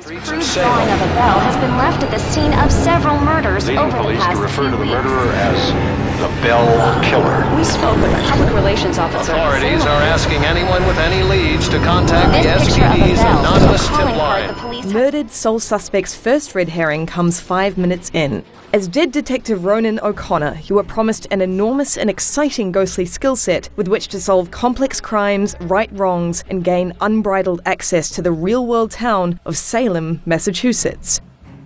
Crude drawing of a bell has been left at the scene of several murders leading over the police past to refer to the few weeks. murderer as the Bell Killer. We spoke with a public relations officer. Authorities are asking anyone with any leads to contact the This picture of a SPD's bell is a anonymous tip calling card line. the police Murdered sole suspect's first red herring comes 5 minutes in. As dead Detective Ronan O'Connor, you are promised an enormous and exciting ghostly skill set with which to solve complex crimes, right wrongs, and gain unbridled access to the real-world town of Salem, Massachusetts.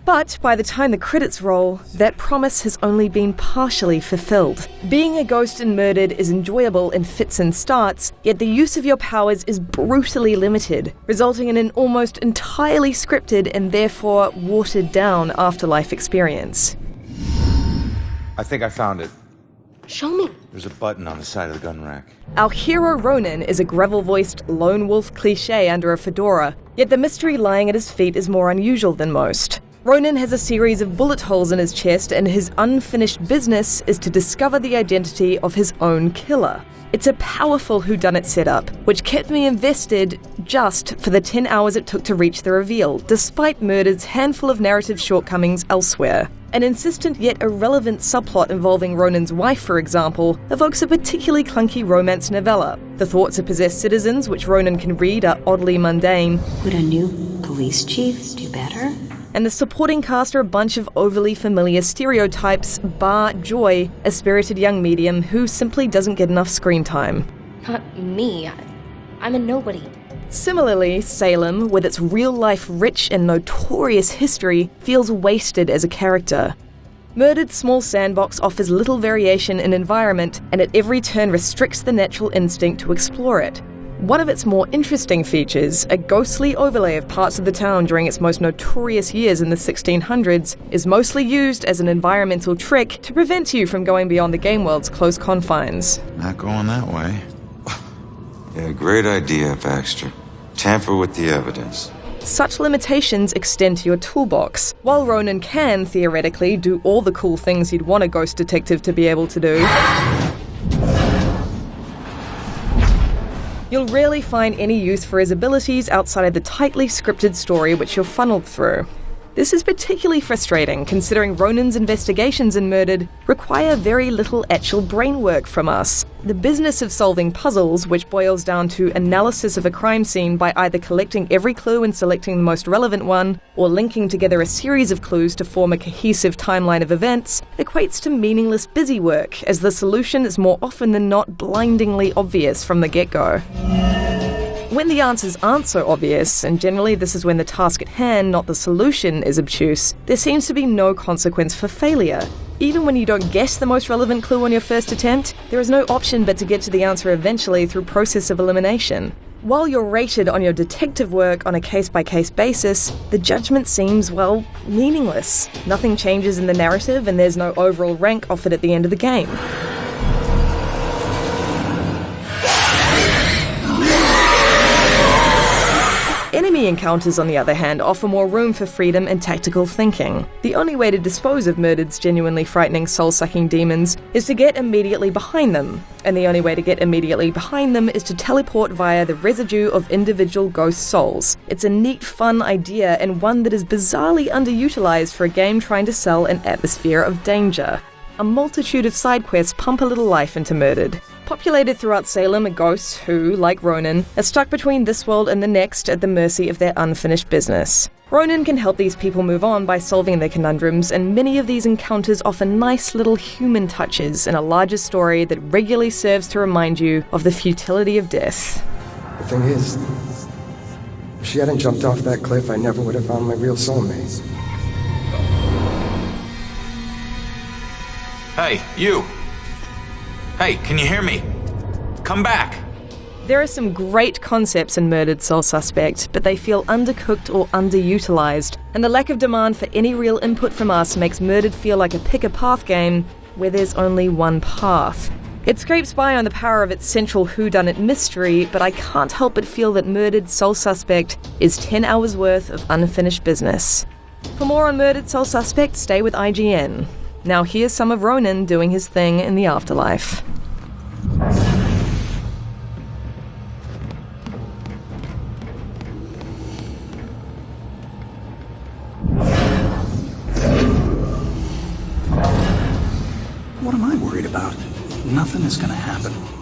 But by the time the credits roll, that promise has only been partially fulfilled. Being a ghost in Murdered is enjoyable in fits and starts, yet the use of your powers is brutally limited, resulting in an almost entirely scripted and therefore watered-down afterlife experience. I think I found it. Show me. There's a button on the side of the gun rack. Our hero Ronan is a gravel-voiced lone wolf cliché under a fedora, yet the mystery lying at his feet is more unusual than most. Ronan has a series of bullet holes in his chest, and his unfinished business is to discover the identity of his own killer. It's a powerful whodunit setup, which kept me invested just for the 10 hours it took to reach the reveal, despite Murdered's handful of narrative shortcomings elsewhere. An insistent yet irrelevant subplot involving Ronan's wife, for example, evokes a particularly clunky romance novella. The thoughts of possessed citizens, which Ronan can read, are oddly mundane. Would a new police chief do better? And the supporting cast are a bunch of overly familiar stereotypes, bar Joy, a spirited young medium who simply doesn't get enough screen time. Not me. I'm a nobody. Similarly, Salem, with its real-life rich and notorious history, feels wasted as a character. Murdered's small sandbox offers little variation in environment, and at every turn restricts the natural instinct to explore it. One of its more interesting features, a ghostly overlay of parts of the town during its most notorious years in the 1600s, is mostly used as an environmental trick to prevent you from going beyond the game world's close confines. Not going that way. Yeah, great idea, Baxter. Tamper with the evidence. Such limitations extend to your toolbox. While Ronan can, theoretically, do all the cool things you'd want a ghost detective to be able to do, you'll rarely find any use for his abilities outside of the tightly scripted story which you're funneled through. This is particularly frustrating, considering Ronan's investigations in Murdered require very little actual brain work from us. The business of solving puzzles, which boils down to analysis of a crime scene by either collecting every clue and selecting the most relevant one, or linking together a series of clues to form a cohesive timeline of events, equates to meaningless busy work, as the solution is more often than not blindingly obvious from the get-go. When the answers aren't so obvious, and generally this is when the task at hand, not the solution, is obtuse, there seems to be no consequence for failure. Even when you don't guess the most relevant clue on your first attempt, there is no option but to get to the answer eventually through process of elimination. While you're rated on your detective work on a case-by-case basis, the judgment seems, well, meaningless. Nothing changes in the narrative, and there's no overall rank offered at the end of the game. Enemy encounters, on the other hand, offer more room for freedom and tactical thinking. The only way to dispose of Murdered's genuinely frightening soul-sucking demons is to get immediately behind them, and the only way to get immediately behind them is to teleport via the residue of individual ghost souls. It's a neat, fun idea, and one that is bizarrely underutilized for a game trying to sell an atmosphere of danger. A multitude of side quests pump a little life into Murdered. Populated throughout Salem are ghosts who, like Ronan, are stuck between this world and the next at the mercy of their unfinished business. Ronan can help these people move on by solving their conundrums, and many of these encounters offer nice little human touches in a larger story that regularly serves to remind you of the futility of death. The thing is, if she hadn't jumped off that cliff, I never would have found my real soulmate. Hey, you! Hey, can you hear me? Come back! There are some great concepts in Murdered Soul Suspect, but they feel undercooked or underutilized, and the lack of demand for any real input from us makes Murdered feel like a pick-a-path game where there's only one path. It scrapes by on the power of its central whodunit mystery, but I can't help but feel that Murdered Soul Suspect is 10 hours worth of unfinished business. For more on Murdered Soul Suspect, stay with IGN. Now here's some of Ronan doing his thing in the afterlife. What am I worried about? Nothing is gonna happen.